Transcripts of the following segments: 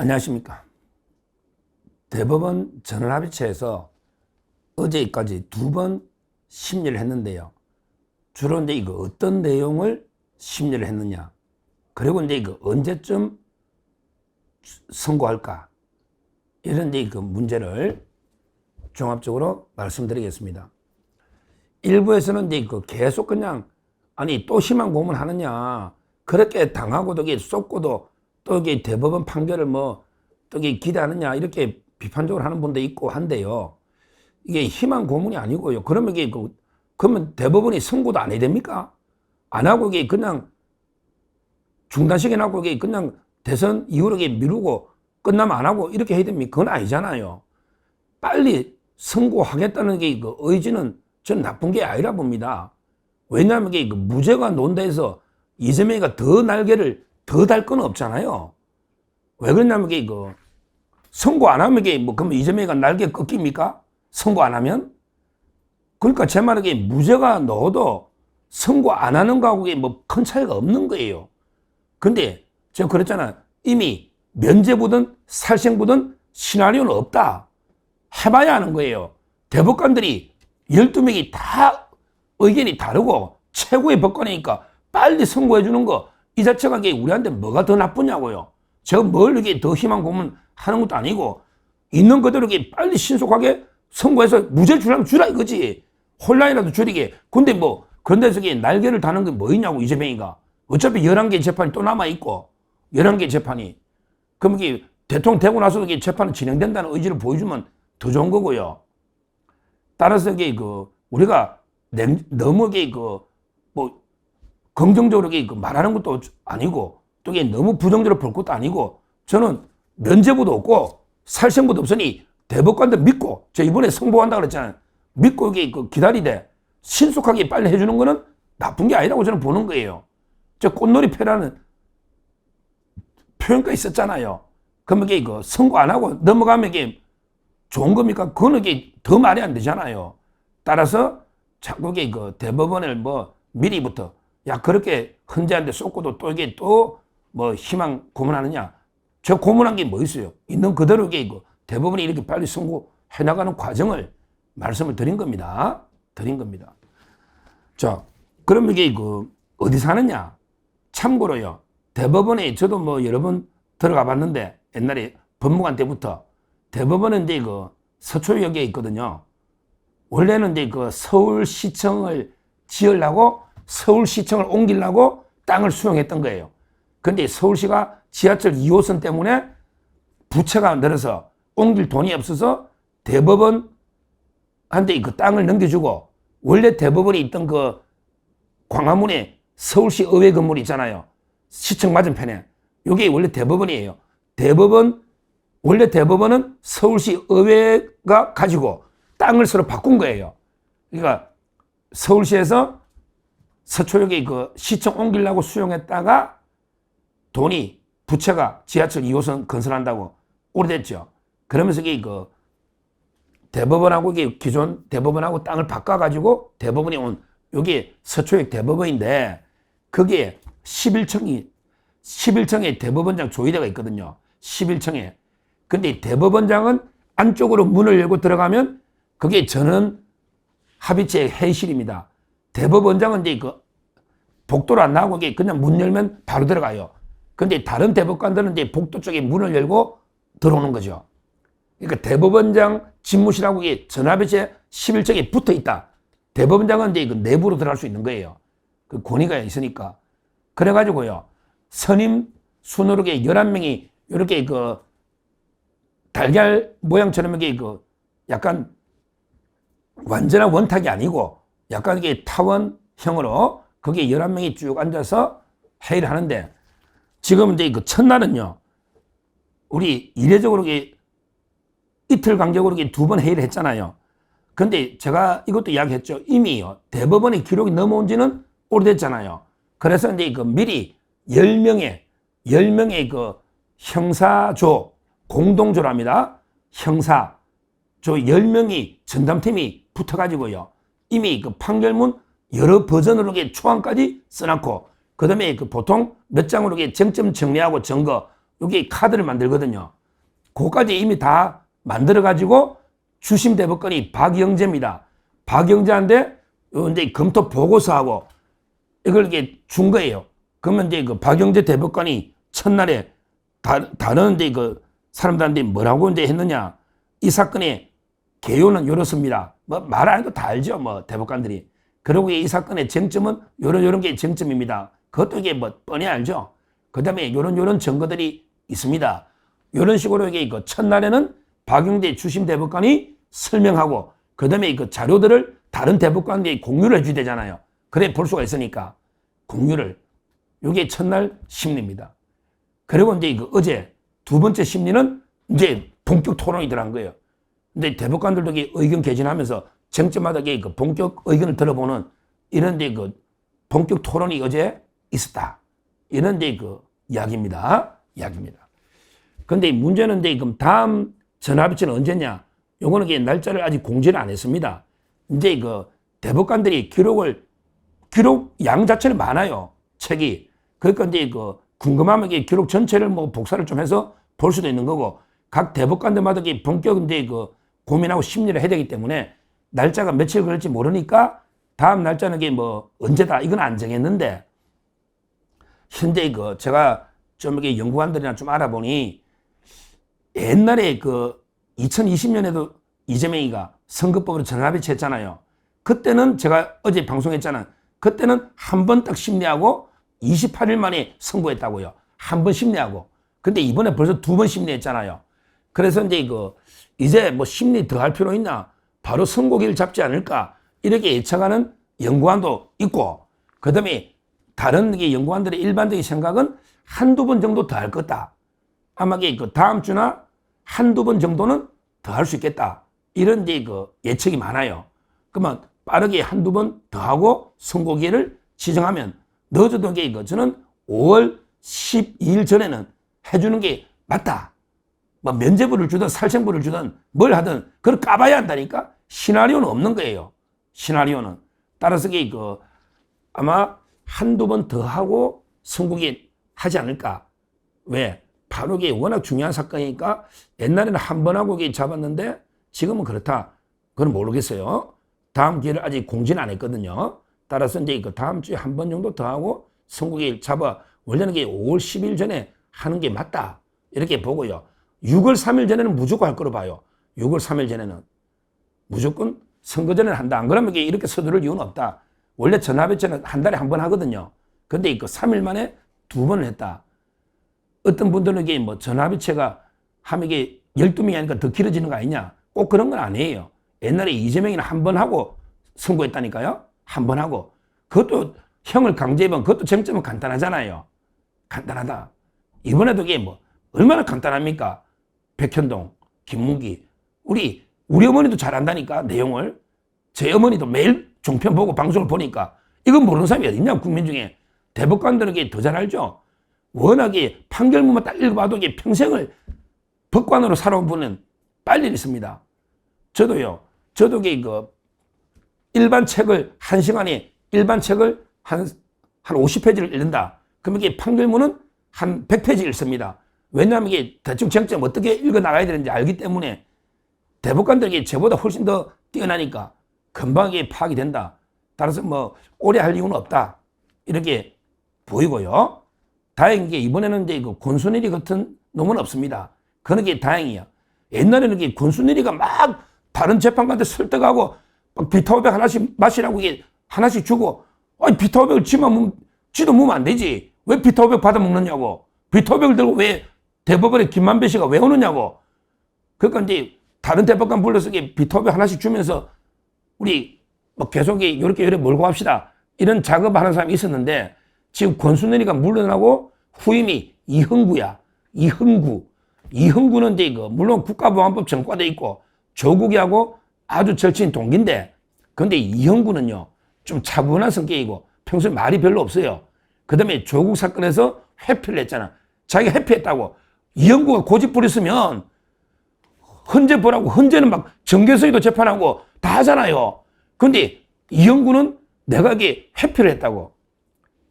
안녕하십니까. 대법원 전원합의체에서 어제까지 2번 심리를 했는데요. 주로 이제 이거 어떤 내용을 심리를 했느냐, 그리고 이제 이거 언제쯤 선고할까, 이런 이제 그 문제를 종합적으로 말씀드리겠습니다. 일부에서는 이제 그 계속 그냥 아니 또 심한 고문하느냐, 그렇게 당하고도 이게 쏟고도 또 이게 대법원 판결을 뭐 또 이게 기대하느냐, 이렇게 비판적으로 하는 분도 있고 한데요. 이게 희망 고문이 아니고요. 그러면 이게 그러면 대법원이 선고도 안 해야 됩니까? 안 하고 이게 그냥 중단시켜놓고 이게 그냥 대선 이후로 이게 미루고 끝나면 안 하고 이렇게 해야 됩니까? 그건 아니잖아요. 빨리 선고하겠다는 게 그 의지는 저는 나쁜 게 아니라 봅니다. 왜냐하면 이게 무죄가 논다해서 이재명이가 더 날개를 더 달 건 없잖아요. 왜 그러냐면 이게 선고 안 하면 이게 그러면 이재명이가 날개 꺾입니까? 선고 안 하면? 그러니까 제 말은 이게 무죄가 넣어도 선고 안 하는 거하고 큰 차이가 없는 거예요. 근데 제가 그랬잖아요. 이미 면죄부든 살생부든 시나리오는 없다. 해봐야 하는 거예요. 대법관들이 12명이 다 의견이 다르고 최고의 법관이니까 빨리 선고해 주는 거, 이 자체가 우리한테 뭐가 더 나쁘냐고요. 제가 뭘 이렇게 더 희망 고문 하는 것도 아니고 있는 그대로 빨리 신속하게 선고해서 무죄 주라면 주라 이거지. 혼란이라도 줄이게. 근데 그런 데서 날개를 다는 게 뭐 있냐고, 이재명이가. 어차피 11개 재판이 또 남아있고 11개 재판이. 그럼 대통령 되고 나서도 재판이 진행된다는 의지를 보여주면 더 좋은 거고요. 따라서 우리가 너무 긍정적으로 말하는 것도 아니고 또 너무 부정적으로 볼 것도 아니고, 저는 면죄부도 없고 살생부도 없으니 대법관들 믿고, 저 이번에 선고한다고 그랬잖아요. 믿고 기다리되 신속하게 빨리 해주는 거는 나쁜 게 아니라고 저는 보는 거예요. 저 꽃놀이패라는 표현가 있었잖아요. 그러면 선고 안 하고 넘어가면 좋은 겁니까? 그거는 더 말이 안 되잖아요. 따라서 자꾸 대법원을 미리부터 야 그렇게 헌재한테 쏟고도 또 희망 고문하느냐. 저 고문한 게 뭐 있어요? 있는 그대로 대법원이 이렇게 빨리 선고해 나가는 과정을 말씀을 드린 겁니다. 자, 그럼 어디 사느냐? 참고로요, 대법원에 저도 여러 번 들어가 봤는데, 옛날에 법무관 때부터 대법원은 이제 서초역에 있거든요. 원래는 이제 서울시청을 지으려고, 서울시청을 옮기려고 땅을 수용했던 거예요. 근데 서울시가 지하철 2호선 때문에 부채가 늘어서 옮길 돈이 없어서 대법원한테 그 땅을 넘겨주고, 원래 대법원이 있던 광화문에 서울시 의회 건물 있잖아요. 시청 맞은편에. 이게 원래 대법원이에요. 원래 대법원은 서울시 의회가 가지고 땅을 서로 바꾼 거예요. 그러니까 서울시에서 서초역에 시청 옮기려고 수용했다가 돈이, 부채가 지하철 2호선 건설한다고 오래됐죠. 그러면서 대법원하고 기존 대법원하고 땅을 바꿔가지고 대법원이 온, 여기 서초역 대법원인데, 거기에 11층에 대법원장 조의대가 있거든요. 11층에. 근데 대법원장은 안쪽으로 문을 열고 들어가면 그게 전원 합의체 회의실입니다. 대법원장은 이제 복도로 안 나오고 그냥 문 열면 바로 들어가요. 근데 다른 대법관들은 이제 복도 쪽에 문을 열고 들어오는 거죠. 그러니까 대법원장 집무실하고 전합의체 11층에 붙어 있다. 대법원장은 이제 내부로 들어갈 수 있는 거예요. 그 권위가 있으니까. 그래가지고요, 선임 순으로 11명이 이렇게 달걀 모양처럼 약간 완전한 원탁이 아니고 약간 타원형으로 거기에 11명이 쭉 앉아서 회의를 하는데, 지금 이제 첫날은요, 우리 이례적으로 이틀 간격으로 2번 회의를 했잖아요. 근데 제가 이것도 이야기했죠. 이미요, 대법원의 기록이 넘어온 지는 오래됐잖아요. 그래서 이제 미리 10명의 형사조, 공동조랍니다. 형사조 10명이 전담팀이 붙어가지고요, 이미 판결문 여러 버전으로 초안까지 써놨고, 그 다음에 보통 몇 장으로 쟁점 정리하고 증거, 여기 카드를 만들거든요. 그거까지 이미 다 만들어가지고 주심 대법관이 박영재입니다. 박영재한테 이제 검토 보고서하고 이걸 이렇게 준 거예요. 그러면 이제 그 박영재 대법관이 첫날에 다른 이제 그 사람들한테 뭐라고 이제 했느냐. 이 사건의 개요는 이렇습니다. 뭐 말 안 해도 다 알죠. 뭐 대법관들이. 그리고 이 사건의 쟁점은 요런 게 쟁점입니다. 그것도 이게 뭐 뻔히 알죠. 그 다음에 요런 증거들이 있습니다. 요런 식으로 이게 그 첫날에는 박영재 주심 대법관이 설명하고 그 다음에 그 자료들을 다른 대법관들이 공유를 해줘야 되잖아요. 그래 볼 수가 있으니까 공유를. 요게 첫날 심리입니다. 그리고 이제 그 어제 두 번째 심리는 이제 본격 토론이 들어간 거예요. 근데 대법관들도 의견 개진하면서 쟁점마다 그 본격 의견을 들어보는 이런 이제 그 본격 토론이 어제 있었다. 이런 이제 그 이야기입니다. 근데 문제는 이제 그럼 다음 전화합의체는 언제냐? 요거는 날짜를 아직 공지를 안 했습니다. 이제 그 대법관들이 기록 양 자체는 많아요. 책이. 그러니까 이제 그 궁금하면 기록 전체를 뭐 복사를 좀 해서 볼 수도 있는 거고 각 대법관들마다 본격 이제 그 고민하고 심리를 해야 되기 때문에 날짜가 며칠 걸릴지 모르니까 다음 날짜는 뭐 언제다 이건 안 정했는데 현재 그 제가 좀 이렇게 연구관들이나 좀 알아보니 옛날에 그 2020년에도 이재명이가 선거법으로 전화합의체 했잖아요. 그때는 제가 어제 방송했잖아요. 그때는 한 번 딱 심리하고 28일 만에 선고했다고요. 한 번 심리하고. 근데 이번에 벌써 두 번 심리했잖아요. 그래서 이제 뭐 심리 더 할 필요 있나? 바로 선고기를 잡지 않을까? 이렇게 예측하는 연구관도 있고, 그 다음에 다른 연구관들의 일반적인 생각은 한두 번 정도 더 할 거다. 아마 그 다음 주나 한두 번 정도는 더 할 수 있겠다. 이런 그 예측이 많아요. 그러면 빠르게 한두 번 더 하고 선고기를 지정하면 늦어도 저는 5월 12일 전에는 해주는 게 맞다. 뭐 면죄부를 주든 살생부를 주든 뭘 하든 그걸 까봐야 한다니까. 시나리오는 없는 거예요. 시나리오는. 따라서 아마 한두 번 더 하고 선고기 하지 않을까. 왜? 바로 이게 워낙 중요한 사건이니까 옛날에는 한 번 하고 잡았는데 지금은 그렇다. 그건 모르겠어요. 다음 기회를 아직 공지는 안 했거든요. 따라서 이제 다음 주에 한 번 정도 더 하고 선고기를 잡아 원래는 5월 10일 전에 하는 게 맞다. 이렇게 보고요. 6월 3일 전에는 무조건 할 거로 봐요. 6월 3일 전에는. 무조건 선거 전에 한다. 안 그러면 이렇게 서두를 이유는 없다. 원래 전화합의체는 한 달에 한 번 하거든요. 근데 3일 만에 두 번을 했다. 어떤 분들은 뭐 전화합의체가 하면 12명이 아니까 더 길어지는 거 아니냐. 꼭 그런 건 아니에요. 옛날에 이재명이는 한 번 하고 선고했다니까요. 한 번 하고. 그것도 형을 강제해본 그것도 쟁점은 간단하잖아요. 간단하다. 이번에도 뭐 얼마나 간단합니까? 백현동, 김문기. 우리 어머니도 잘 안다니까, 내용을. 제 어머니도 매일 종편 보고 방송을 보니까 이건 모르는 사람이 어딨냐, 국민 중에. 대법관들은 더 잘 알죠. 워낙에 판결문만 딱 읽어봐도 평생을 법관으로 살아온 분은 빨리 있습니다. 저도요. 저도 일반 책을 한 시간에 일반 책을 한 50페이지를 읽는다. 그러면 판결문은 한 100페이지 읽습니다. 왜냐하면 대충 쟁점 어떻게 읽어 나가야 되는지 알기 때문에 대법관들이 저보다 훨씬 더 뛰어나니까 금방 파악이 된다. 따라서 뭐 오래 할 이유는 없다. 이렇게 보이고요. 다행인 게 이번에는 권순일이 같은 놈은 없습니다. 그런 게 다행이야. 옛날에는 권순일이가 막 다른 재판관한테 설득하고 막 비타오백 하나씩 마시라고 하나씩 주고, 아니 비타오백을 지도 먹으면 안 되지. 왜 비타오백 받아 먹느냐고. 비타오백을 들고 왜 대법원에 김만배 씨가 왜 오느냐고. 그러니까 다른 대법관 불러서 비타오백 하나씩 주면서 우리 뭐 계속 이렇게 몰고 갑시다. 이런 작업하는 사람이 있었는데 지금 권순일이가 물러나고 후임이 이흥구야. 이흥구는 물론 국가보안법 전과돼 있고 조국이하고 아주 절친 동기인데, 근데 이흥구는요 좀 차분한 성격이고 평소에 말이 별로 없어요. 그 다음에 조국 사건에서 회피를 했잖아. 자기가 회피했다고. 이흥구가 고집 부렸으면 헌재 보라고, 헌재는 막 정계서에도 재판하고 다 하잖아요. 근데 이흥구는 내가 회피를 했다고.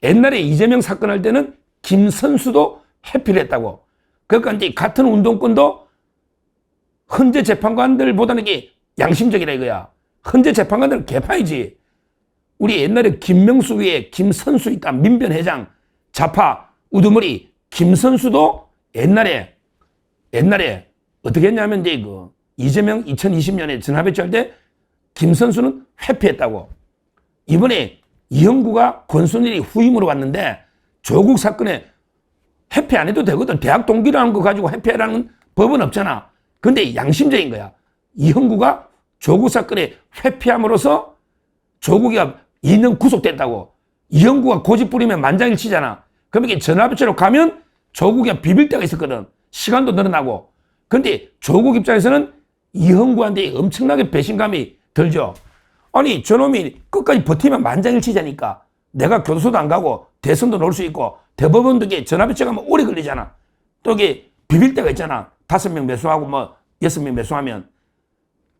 옛날에 이재명 사건 할 때는 김선수도 회피를 했다고. 그러니까 같은 운동권도 헌재 재판관들보다는 이게 양심적이라 이거야. 헌재 재판관들은 개파이지. 우리 옛날에 김명수 위에 김선수 있다. 민변회장, 좌파, 우두머리, 김선수도 옛날에 어떻게 했냐면 이제 이재명 2020년에 전화배치할 때 김선수는 회피했다고. 이번에 이형구가 권순일이 후임으로 왔는데 조국 사건에 회피 안 해도 되거든. 대학 동기라는 거 가지고 회피하라는 법은 없잖아. 근데 양심적인 거야. 이형구가 조국 사건에 회피함으로써 조국이가 2년 구속됐다고. 이형구가 고집 부리면 만장일치잖아. 그럼 이게 전화배치로 가면 조국이가 비빌 때가 있었거든. 시간도 늘어나고. 근데 조국 입장에서는 이형구한테 엄청나게 배신감이 들죠. 아니 저놈이 끝까지 버티면 만장일치자니까 내가 교도소도 안 가고 대선도 놓을 수 있고 대법원도 이게 전화배치 가면 오래 걸리잖아. 또 이게 비빌 때가 있잖아. 5명 매수하고 뭐 6명 매수하면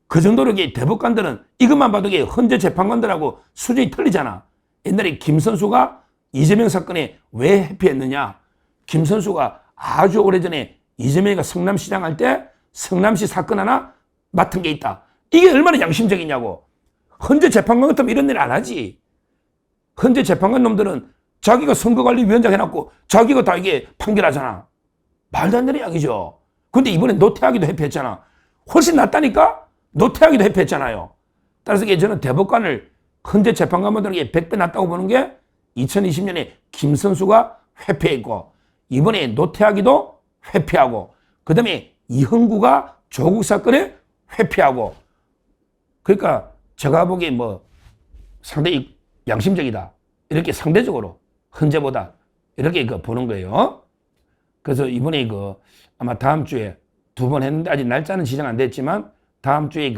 그 정도로 이게 대법관들은 이것만 봐도 이게 헌재 재판관들하고 수준이 틀리잖아. 옛날에 김선수가 이재명 사건에 왜 회피했느냐. 김선수가 아주 오래전에 이재명이가 성남시장 할 때 성남시 사건 하나 맡은 게 있다. 이게 얼마나 양심적이냐고. 헌재 재판관 같으면 이런 일 안 하지. 헌재 재판관 놈들은 자기가 선거관리위원장 해놨고 자기가 다 이게 판결하잖아. 말도 안 되는 이야기죠. 근데 이번에 노태하기도 회피했잖아. 훨씬 낫다니까? 노태하기도 회피했잖아요. 따라서 저는 대법관을 헌재 재판관분들에게 100배 낫다고 보는 게 2020년에 김선수가 회피했고 이번에 노태하기도 회피하고 그 다음에 이형구가 조국 사건에 회피하고 그러니까 제가 보기에 뭐 상당히 양심적이다. 이렇게 상대적으로 헌재보다 이렇게 보는 거예요. 그래서 이번에 아마 다음 주에 2번 했는데 아직 날짜는 지정 안 됐지만 다음 주에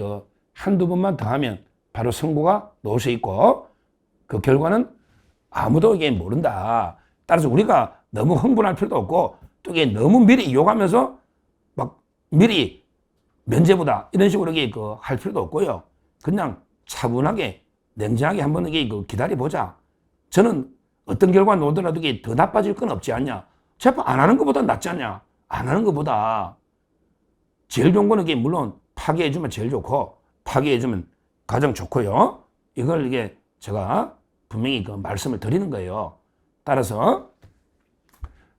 한두 번만 더 하면 바로 선고가 나올 수 있고 그 결과는 아무도 이게 모른다. 따라서 우리가 너무 흥분할 필요도 없고 또 이게 너무 미리 욕하면서 막 미리 면죄부다 이런 식으로 이게 할 필요도 없고요. 그냥 차분하게 냉정하게 한번 이게 기다려보자. 저는 어떤 결과 나오더라도 이게 더 나빠질 건 없지 않냐. 재판 안 하는 것보다 낫지 않냐. 안 하는 것보다 제일 좋은 거는 이게 물론 파기해주면 제일 좋고 파기해주면 가장 좋고요. 이걸 이게 제가 분명히 말씀을 드리는 거예요. 따라서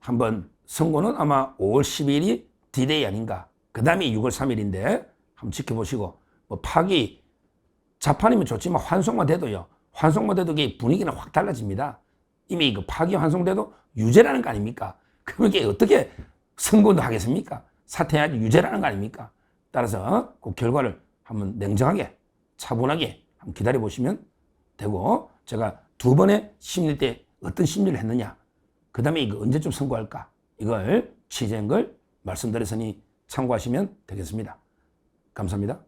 한번 선고는 아마 5월 10일이 D-Day 아닌가. 그 다음이 6월 3일인데 한번 지켜보시고 뭐 파기 자판이면 좋지만 환송만 돼도요. 환송만 돼도 이게 분위기는 확 달라집니다. 이미 파기 환송돼도 유죄라는 거 아닙니까? 그럼 이게 어떻게 선고도 하겠습니까? 사퇴해야지 유죄라는 거 아닙니까? 따라서 그 결과를 한번 냉정하게 차분하게 한번 기다려 보시면 되고 제가 2번의 심리 때 어떤 심리를 했느냐 그 다음에 언제쯤 선고할까 이걸 취재한 걸 말씀드렸으니 참고하시면 되겠습니다. 감사합니다.